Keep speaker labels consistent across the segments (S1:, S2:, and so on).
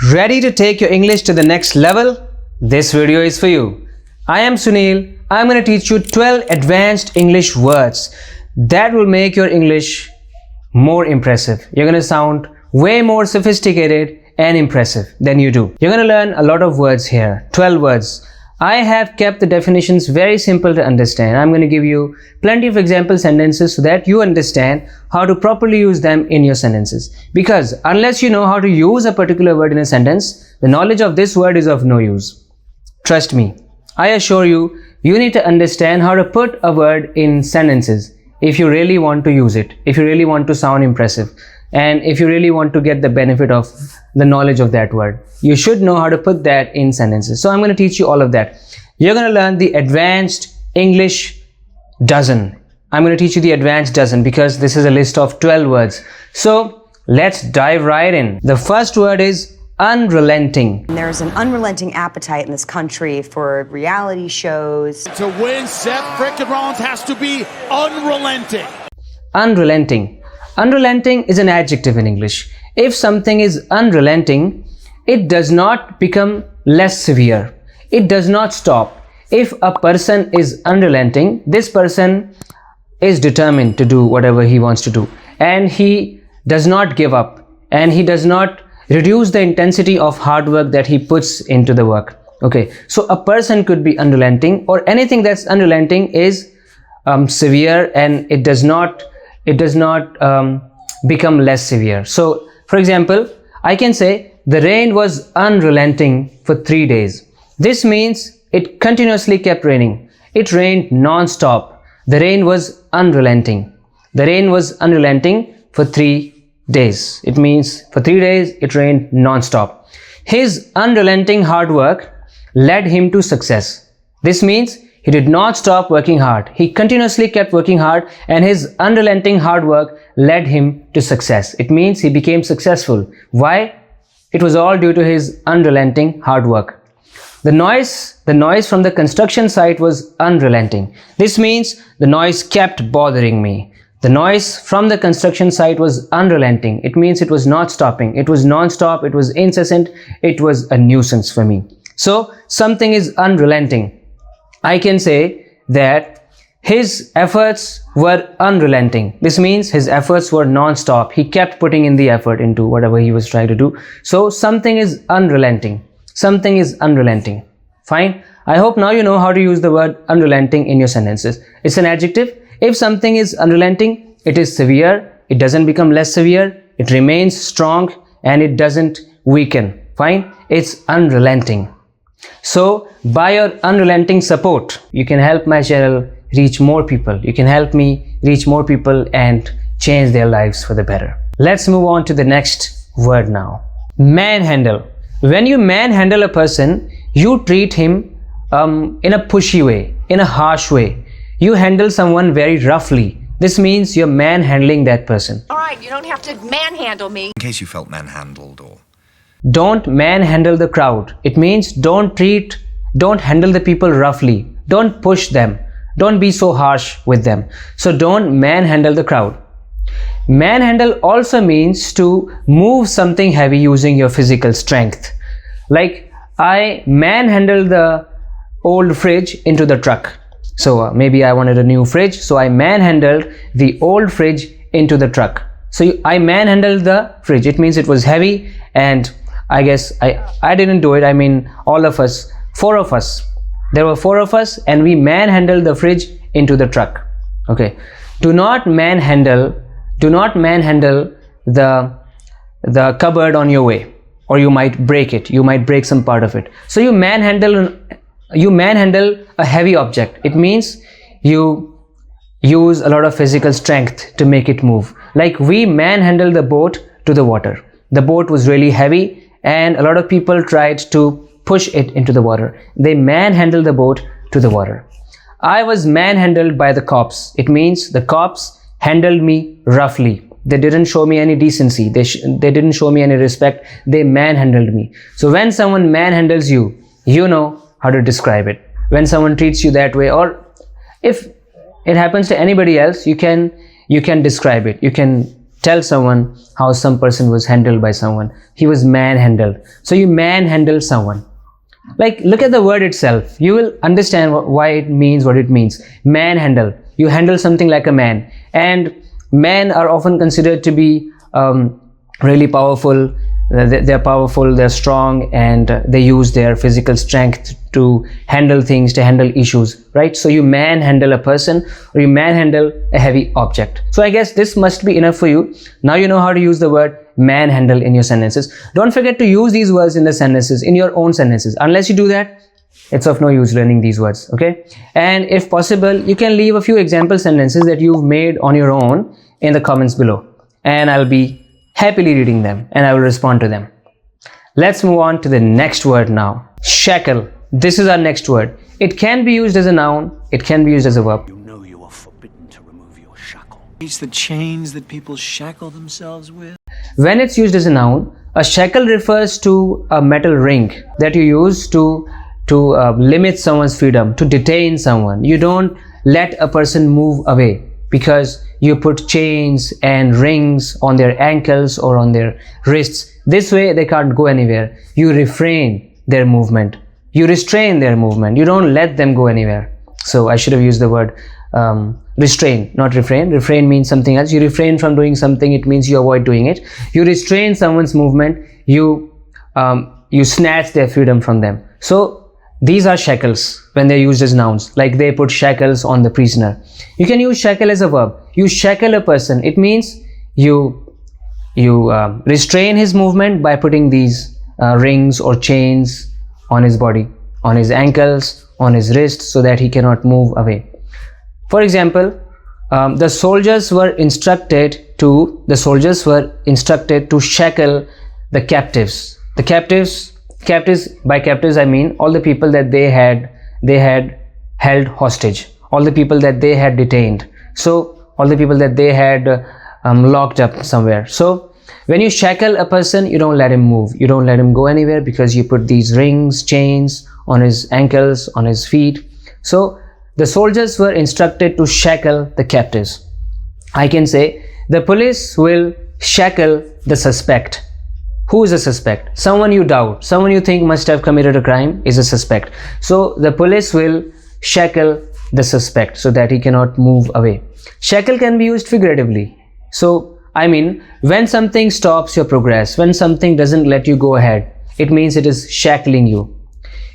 S1: Ready to take your English to the next level? This video is for you. I am Sunil. I'm going to teach you 12 advanced English words that will make your English more impressive. You're going to sound way more sophisticated and impressive than you do. You're going to learn a lot of words here, 12 words. I have kept the definitions very simple to understand. I'm going to give you plenty of example sentences so that you understand how to properly use them in your sentences. Because unless you know how to use a particular word in a sentence, the knowledge of this word is of no use. Trust me, I assure you, you need to understand how to put a word in sentences if you really want to use it, if you really want to sound impressive, and if you really want to get the benefit of the knowledge of that word. You should know how to put that in sentences. So I'm going to teach you all of that. You're going to learn the advanced English dozen. I'm going to teach you the advanced dozen because this is a list of 12 words. So let's dive right in. The first word is unrelenting.
S2: There's an unrelenting appetite in this country for reality shows.
S3: To win, Seth frickin' Rollins has to be unrelenting.
S1: Unrelenting. Unrelenting is an adjective in English. If something is unrelenting, it does not become less severe. It does not stop. If a person is unrelenting, this person is determined to do whatever he wants to do. And he does not give up. And he does not reduce the intensity of hard work that he puts into the work. Okay, so a person could be unrelenting, or anything that's unrelenting is severe, and it does not become less severe. So, for example, I can say the rain was unrelenting for 3 days. This means it continuously kept raining. It rained non-stop. The rain was unrelenting. The rain was unrelenting for 3 days. It means for 3 days it rained non-stop. His unrelenting hard work led him to success. This means he did not stop working hard. He continuously kept working hard, and his unrelenting hard work led him to success. It means he became successful. Why? It was all due to his unrelenting hard work. The noise from the construction site was unrelenting. This means the noise kept bothering me. The noise from the construction site was unrelenting. It means it was not stopping. It was non-stop. It was incessant. It was a nuisance for me. So something is unrelenting. I can say that his efforts were unrelenting. This means his efforts were non-stop. He kept putting in the effort into whatever he was trying to do. So something is unrelenting. Something is unrelenting. Fine. I hope now you know how to use the word unrelenting in your sentences. It's an adjective. If something is unrelenting, it is severe. It doesn't become less severe. It remains strong and it doesn't weaken. Fine. It's unrelenting. So by your unrelenting support, you can help my channel reach more people. You can help me reach more people and change their lives for the better. Let's move on to the next word now. Manhandle. When you manhandle a person, you treat him in a pushy way, in a harsh way. You handle someone very roughly. This means you're manhandling that person.
S4: All right, you don't have to manhandle me.
S5: In case you felt manhandled or...
S1: Don't manhandle the crowd. It means don't handle the people roughly. Don't push them. Don't be so harsh with them. So don't manhandle the crowd. Manhandle also means to move something heavy using your physical strength. Like I manhandled the old fridge into the truck. So maybe I wanted a new fridge, so I manhandled the old fridge into the truck. So I manhandled the fridge. It means it was heavy, and I guess I didn't do it. I mean, all of us, 4 of us. There were 4 of us, and we manhandled the fridge into the truck. Okay. Do not manhandle the cupboard on your way, or you might break it. You might break some part of it. So you manhandle a heavy object. It means you use a lot of physical strength to make it move. Like we manhandled the boat to the water. The boat was really heavy, and a lot of people tried to push it into the water. They manhandled the boat to the water. I was manhandled by the cops. It means the cops handled me roughly. They didn't show me any decency. They didn't show me any respect. They manhandled me. So when someone manhandles you, you know how to describe it. When someone treats you that way, or if it happens to anybody else, you can describe it. You can tell someone how some person was handled by someone. He was manhandled. So you manhandle someone. Like, look at the word itself. You will understand why it means what it means. Manhandle. You handle something like a man. And men are often considered to be really powerful. They're powerful, they're strong, and they use their physical strength to handle things, to handle issues, right? So you manhandle a person, or you manhandle a heavy object. So I guess this must be enough for you. Now you know how to use the word manhandle in your sentences. Don't forget to use these words in the sentences, in your own sentences. Unless you do that, it's of no use learning these words, okay? And if possible, you can leave a few example sentences that you've made on your own in the comments below, and I'll be happily reading them and I will respond to them. Let's move on to the next word now. Shackle. This is our next word. It can be used as a noun, it can be used as a verb.
S6: You know you are forbidden to remove your shackle. It's the chains that people shackle themselves with.
S1: When it's used as a noun, a shackle refers to a metal ring that you use to limit someone's freedom, to detain someone. You don't let a person move away because you put chains and rings on their ankles or on their wrists. This way they can't go anywhere. You refrain their movement. You restrain their movement. You don't let them go anywhere. So I should have used the word restrain, not refrain. Refrain means something else. You refrain from doing something, it means you avoid doing it. You restrain someone's movement. You snatch their freedom from them. So these are shackles when they're used as nouns, like they put shackles on the prisoner. You can use shackle as a verb. You shackle a person. It means you restrain his movement by putting these rings or chains on his body, on his ankles, on his wrists, so that he cannot move away. For example, the soldiers were instructed to shackle the captives. The captives, by captives I mean all the people that they had held hostage, all the people that they had detained, so all the people that they had locked up somewhere. So when you shackle a person, you don't let him move, you don't let him go anywhere, because you put these rings, chains on his ankles, on his feet. So the soldiers were instructed to shackle the captives. I can say the police will shackle the suspect. Who is a suspect? Someone you doubt, someone you think must have committed a crime is a suspect. So the police will shackle the suspect so that he cannot move away. Shackle can be used figuratively. So I mean, when something stops your progress, when something doesn't let you go ahead, it means it is shackling you.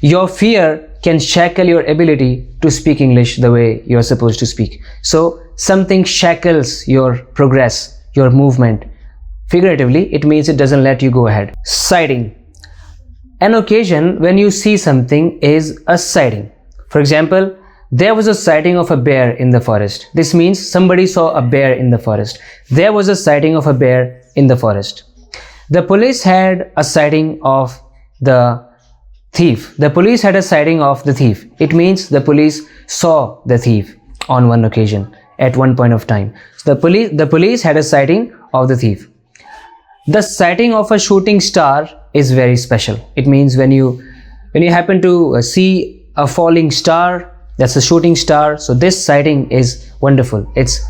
S1: Your fear can shackle your ability to speak English the way you're supposed to speak. So something shackles your progress, your movement. Figuratively, it means it doesn't let you go ahead. Sighting. An occasion when you see something is a sighting. For example, there was a sighting of a bear in the forest. This means somebody saw a bear in the forest. There was a sighting of a bear in the forest. The police had a sighting of the thief. The police had a sighting of the thief. It means the police saw the thief on one occasion at one point of time. So the police had a sighting of the thief. The sighting of a shooting star is very special. It means when you happen to see a falling star, that's a shooting star. So this sighting is wonderful. It's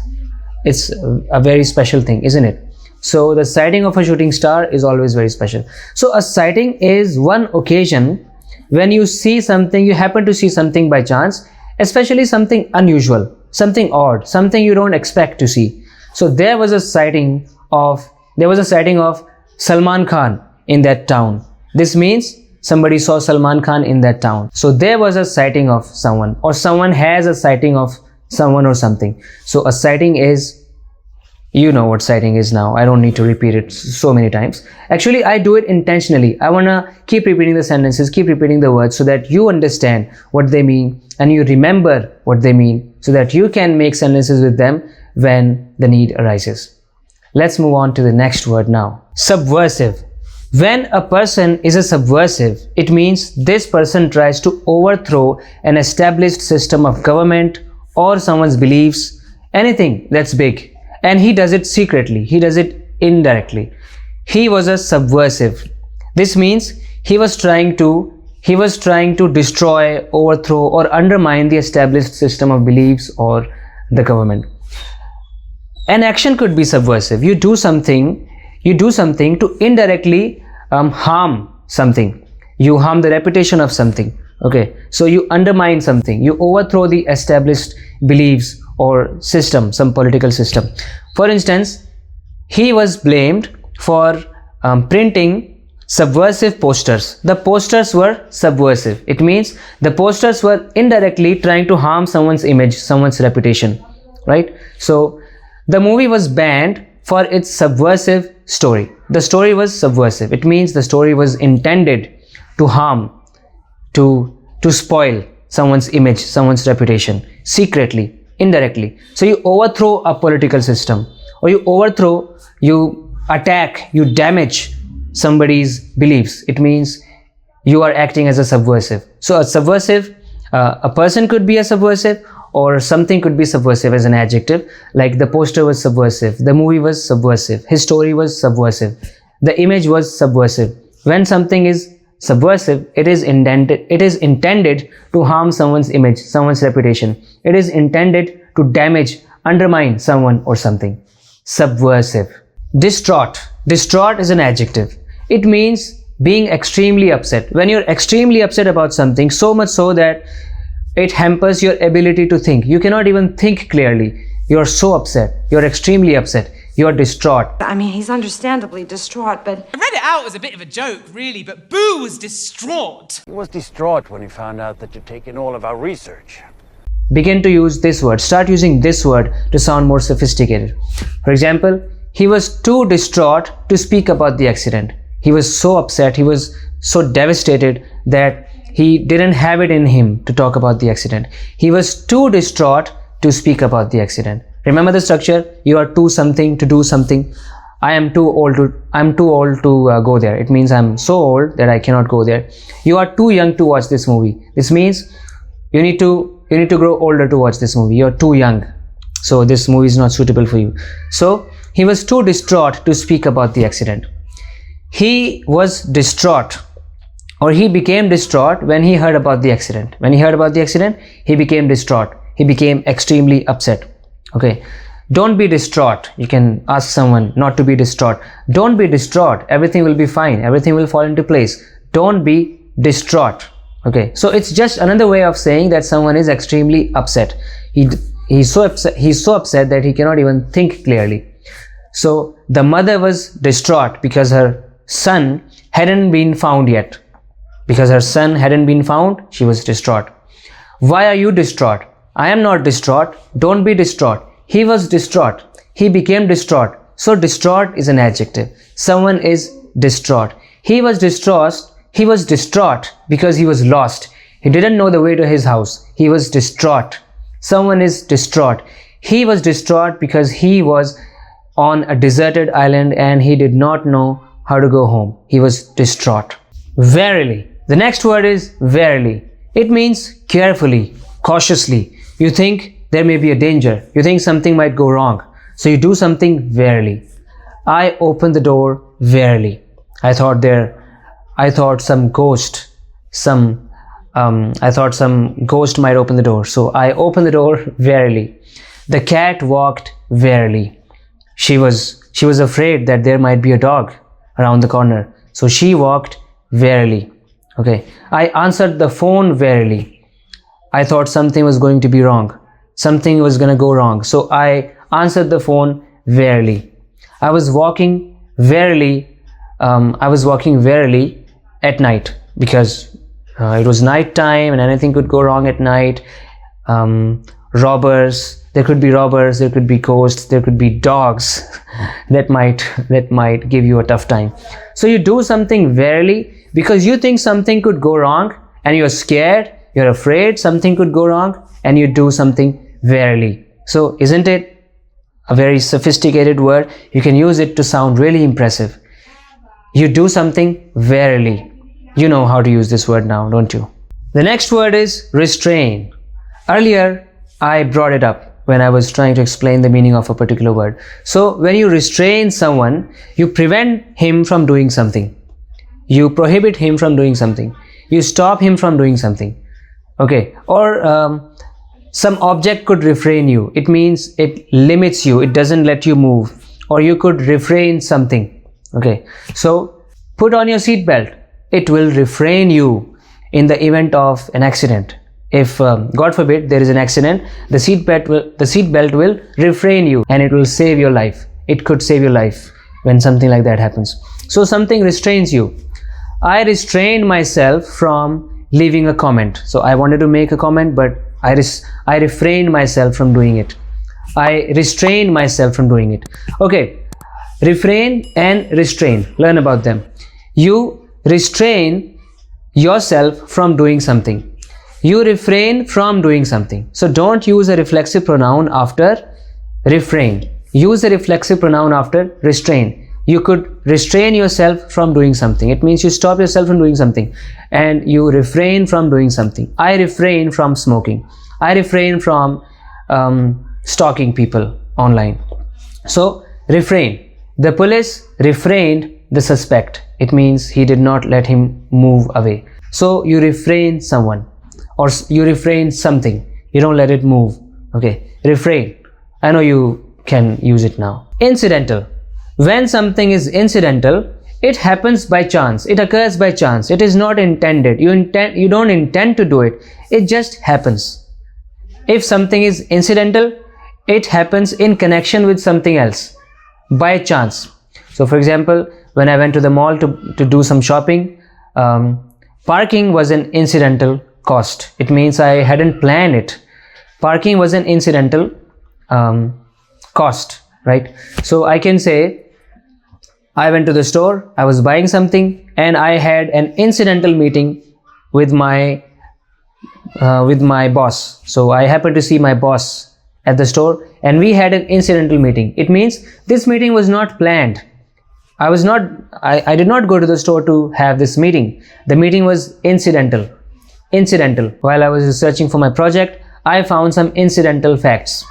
S1: a very special thing, isn't it? So the sighting of a shooting star is always very special. So a sighting is one occasion when you see something, you happen to see something by chance, especially something unusual, something odd, something you don't expect to see. So there was a sighting of Salman Khan in that town. This means somebody saw Salman Khan in that town. So there was a sighting of someone, or someone has a sighting of someone or something. So a sighting is, you know what sighting is now. I don't need to repeat it so many times. Actually, I do it intentionally. I want to keep repeating the sentences, keep repeating the words so that you understand what they mean and you remember what they mean so that you can make sentences with them when the need arises. Let's move on to the next word now. Subversive. When a person is a subversive, it means this person tries to overthrow an established system of government or someone's beliefs, anything that's big. And he does it secretly, he does it indirectly. He was a subversive. This means he was trying to destroy, overthrow or undermine the established system of beliefs or the government. An action could be subversive. You do something to indirectly harm something. You harm the reputation of something. Okay, so you undermine something. You overthrow the established beliefs or system, some political system. For instance, he was blamed for printing subversive posters. The posters were subversive. It means the posters were indirectly trying to harm someone's image, someone's reputation, right? So the movie was banned for its subversive story. The story was subversive. It means the story was intended to harm, to spoil someone's image, someone's reputation, secretly, indirectly. So you overthrow a political system, or you attack, you damage somebody's beliefs. It means you are acting as a subversive. So a subversive, a person could be a subversive, or something could be subversive as an adjective, like the poster was subversive, the movie was subversive, his story was subversive, the image was subversive. When something is subversive, it is intended to harm someone's image, someone's reputation. It is intended to damage, undermine someone or something. Subversive. Distraught. Distraught is an adjective. It means being extremely upset. When you're extremely upset about something, so much so that it hampers your ability to think. You cannot even think clearly. You're so upset. You're extremely upset. You're distraught.
S7: I mean, he's understandably distraught, but...
S8: I read it out as a bit of a joke, really, but Boo was distraught.
S9: He was distraught when he found out that you'd taken all of our research.
S1: Begin to use this word. Start using this word to sound more sophisticated. For example, he was too distraught to speak about the accident. He was so upset, he was so devastated that he didn't have it in him to talk about the accident. He was too distraught to speak about the accident. Remember the structure? You are too something to do something. I'm too old to go there. It means I'm so old that I cannot go there. You are too young to watch this movie. This means you need to grow older to watch this movie. You're too young, so this movie is not suitable for you. So he was too distraught to speak about the accident. He was distraught, or he became distraught when he heard about the accident. When he heard about the accident, he became distraught. He became extremely upset. Okay, don't be distraught. You can ask someone not to be distraught. Don't be distraught. Everything will be fine. Everything will fall into place. Don't be distraught. Okay, so it's just another way of saying that someone is extremely upset. He's so upset that he cannot even think clearly. So the mother was distraught because her son hadn't been found yet. Because her son hadn't been found, she was distraught. Why are you distraught? I am not distraught. Don't be distraught. He was distraught. He became distraught. So distraught is an adjective. Someone is distraught. He was distraught. He was distraught because he was lost. He didn't know the way to his house. He was distraught. Someone is distraught. He was distraught because he was on a deserted island and he did not know how to go home. He was distraught. Warily. The next word is warily. It means carefully, cautiously. You think there may be a danger. You think something might go wrong. So you do something warily. I opened the door warily. I thought some ghost might open the door. So I opened the door warily. The cat walked warily. She was afraid that there might be a dog around the corner. So she walked warily. Okay. I answered the phone warily. I thought something was going to be wrong. Something was going to go wrong. So I answered the phone warily. I was walking warily at night because it was night time and anything could go wrong at night. Robbers, there could be ghosts, there could be dogs that might give you a tough time. So you do something warily because you think something could go wrong and you're scared, you're afraid something could go wrong, and you do something warily. So isn't it a very sophisticated word? You can use it to sound really impressive. You do something warily. You know how to use this word now, don't you? The next word is restrain. Earlier, I brought it up when I was trying to explain the meaning of a particular word. So when you restrain someone, you prevent him from doing something. You prohibit him from doing something. You stop him from doing something. Okay, or Some object could refrain you. It means it limits you. It doesn't let you move. Or you could refrain something. Okay. So put on your seat belt. It will refrain you in the event of an accident. If God forbid there is an accident, the seat belt will refrain you and it will save your life. It could save your life when something like that happens. So something restrains you. I restrained myself from leaving a comment. So I wanted to make a comment, but I refrained myself from doing it. I restrained myself from doing it. Okay, refrain and restrain. Learn about them. You restrain yourself from doing something. You refrain from doing something. So don't use a reflexive pronoun after refrain. Use a reflexive pronoun after restrain. You could restrain yourself from doing something. It means you stop yourself from doing something and you refrain from doing something. I refrain from smoking. I refrain from stalking people online. So refrain. The police refrained the suspect. It means he did not let him move away. So you refrain someone or you refrain something. You don't let it move. Okay. Refrain. I know you can use it now. Incidental. When something is incidental, it happens by chance. It occurs by chance. It is not intended. You don't intend to do it. It just happens. If something is incidental, it happens in connection with something else by chance. So for example, when I went to the mall to do some shopping, parking was an incidental cost. It means I hadn't planned it. Parking was an incidental cost, right? So I can say, I went to the store, I was buying something, and I had an incidental meeting with my boss. So I happened to see my boss at the store and we had an incidental meeting. It means this meeting was not planned. I did not go to the store to have this meeting. The meeting was incidental. While I was researching for my project, I found some incidental facts.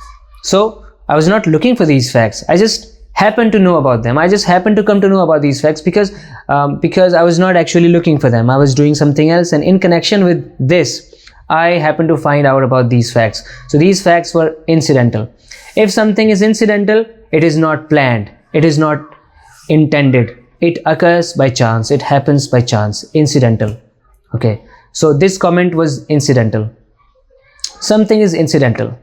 S1: So I was not looking for these facts. I just happened to know about them. I just happened to come to know about these facts because I was not actually looking for them. I was doing something else, and in connection with this, I happened to find out about these facts. So these facts were incidental. If something is incidental, it is not planned. It is not intended. It occurs by chance. It happens by chance. Incidental. Okay. So this comment was incidental. Something is incidental.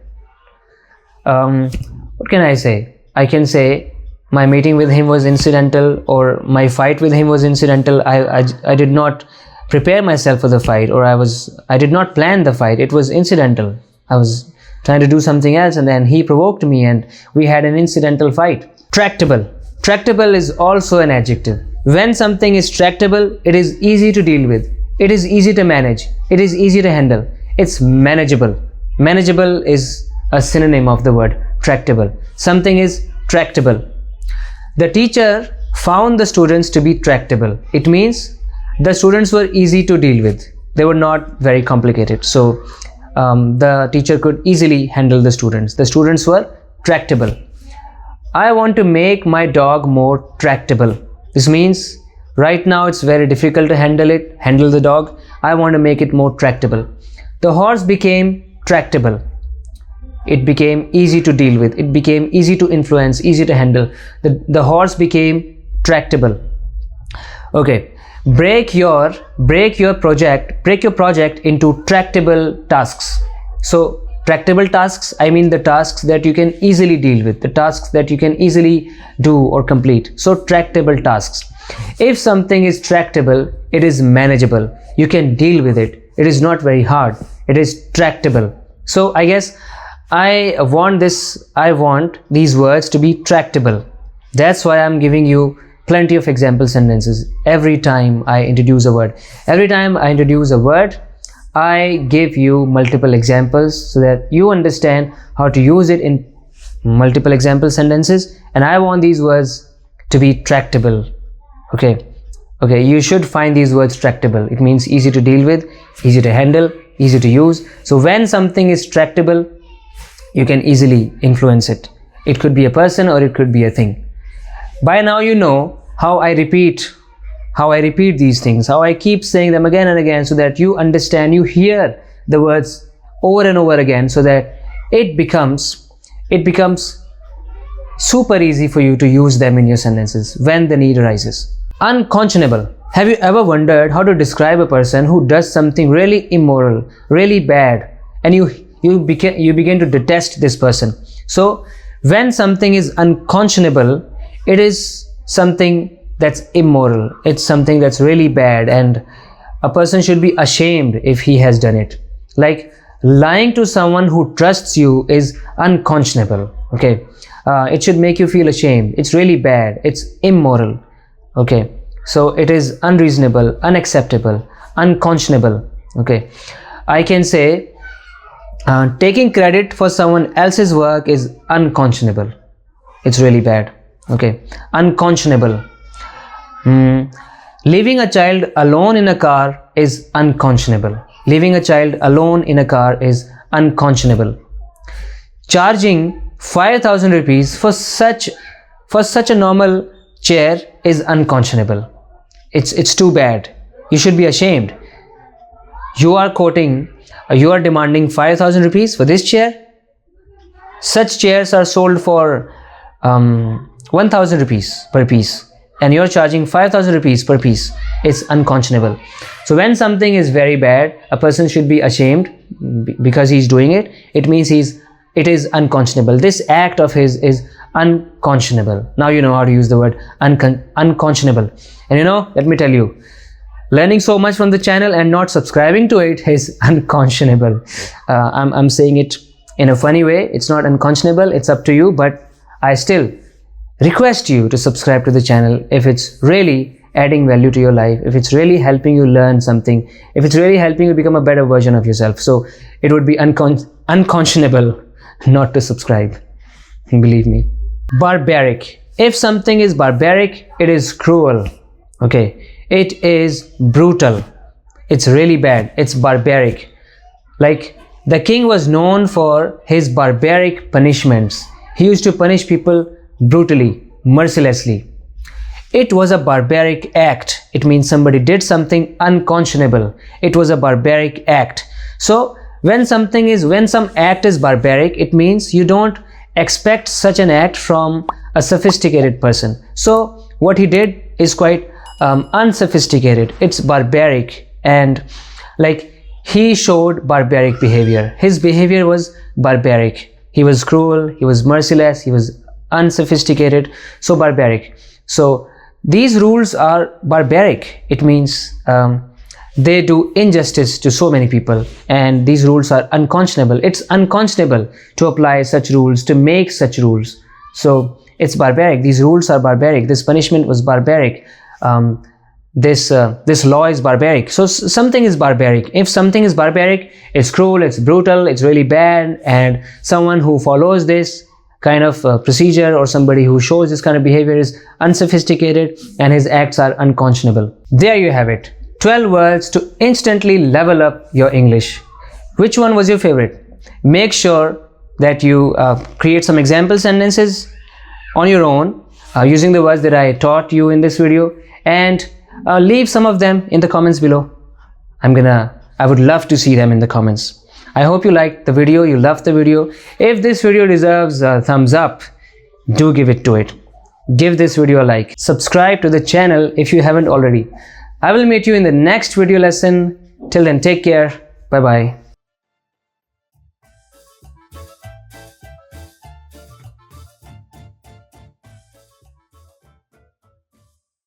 S1: What can I say? I can say my meeting with him was incidental, or my fight with him was incidental. I did not prepare myself for the fight, or I did not plan the fight. It was incidental. I was trying to do something else and then he provoked me and we had an incidental fight. Tractable. Tractable is also an adjective. When something is tractable, it is easy to deal with. It is easy to manage. It is easy to handle. It's manageable. Manageable is a synonym of the word tractable. Something is tractable. The teacher found the students to be tractable. It means the students were easy to deal with. They were not very complicated. So the teacher could easily handle the students. The students were tractable. I want to make my dog more tractable. This means right now it's very difficult to handle the dog. I want to make it more tractable. The horse became tractable. It became easy to deal with. It became easy to influence, easy to handle. The horse became tractable. Okay. Break your project into tractable tasks. So tractable tasks, I mean the tasks that you can easily deal with, the tasks that you can easily do or complete. So tractable tasks. If something is tractable, it is manageable. You can deal with it. It is not very hard. It is tractable. So I guess I want these words to be tractable. That's why I'm giving you plenty of example sentences every time I introduce a word. Every time I introduce a word, I give you multiple examples so that you understand how to use it in multiple example sentences. And I want these words to be tractable. Okay, you should find these words tractable. It means easy to deal with, easy to handle, easy to use. So when something is tractable, you can easily influence it. It could be a person or it could be a thing. By now you know how I repeat these things, how I keep saying them again and again so that you understand, you hear the words over and over again so that it becomes super easy for you to use them in your sentences when the need arises. Unconscionable. Have you ever wondered how to describe a person who does something really immoral, really bad, and you begin to detest this person? So when something is unconscionable, it is something that's immoral, it's something that's really bad, and a person should be ashamed if he has done it. Like lying to someone who trusts you is unconscionable. Okay, it should make you feel ashamed. It's really bad, it's immoral. Okay, so it is unreasonable, unacceptable, unconscionable. Okay, I can say taking credit for someone else's work is unconscionable. It's really bad. Okay, unconscionable. Leaving a child alone in a car is unconscionable. Leaving a child alone in a car is unconscionable. Charging 5,000 rupees for such a normal chair is unconscionable. It's too bad. You should be ashamed. You are demanding 5,000 rupees for this chair. Such chairs are sold for 1,000 rupees per piece, and you're charging 5,000 rupees per piece. It's unconscionable. So when something is very bad, a person should be ashamed because he's doing it. It means it is unconscionable. This act of his is unconscionable. Now you know how to use the word unconscionable. And let me tell you, learning so much from the channel and not subscribing to it is unconscionable. I'm saying it in a funny way. It's not unconscionable. It's up to you, but I still request you to subscribe to the channel if it's really adding value to your life, if it's really helping you learn something, if it's really helping you become a better version of yourself. So it would be unconscionable not to subscribe. Believe me. Barbaric. If something is barbaric, it is cruel. Okay, it is brutal. It's really bad. It's barbaric. Like the king was known for his barbaric punishments. He used to punish people brutally, mercilessly. It was a barbaric act. It means somebody did something unconscionable. It was a barbaric act. So when some act is barbaric, it means you don't expect such an act from a sophisticated person. So what he did is quite unsophisticated. It's barbaric, and like he showed barbaric behavior. His behavior was barbaric. He was cruel, he was merciless, he was unsophisticated, so barbaric. So these rules are barbaric. It means they do injustice to so many people, and these rules are unconscionable. It's unconscionable to apply such rules, to make such rules. So it's barbaric. These rules are barbaric. This punishment was barbaric. This law is barbaric. So something is barbaric. If something is barbaric, it's cruel, it's brutal, it's really bad, and someone who follows this kind of procedure or somebody who shows this kind of behavior is unsophisticated, and his acts are unconscionable. There you have it. 12 words to instantly level up your English. Which one was your favorite? Make sure that you create some example sentences on your own using the words that I taught you in this video, and leave some of them in the comments below. I would love to see them in the comments. I hope you liked the video, you loved the video. If this video deserves a thumbs up, do give it to it. Give this video a like. Subscribe to the channel if you haven't already. I will meet you in the next video lesson. Till then, take care. Bye bye.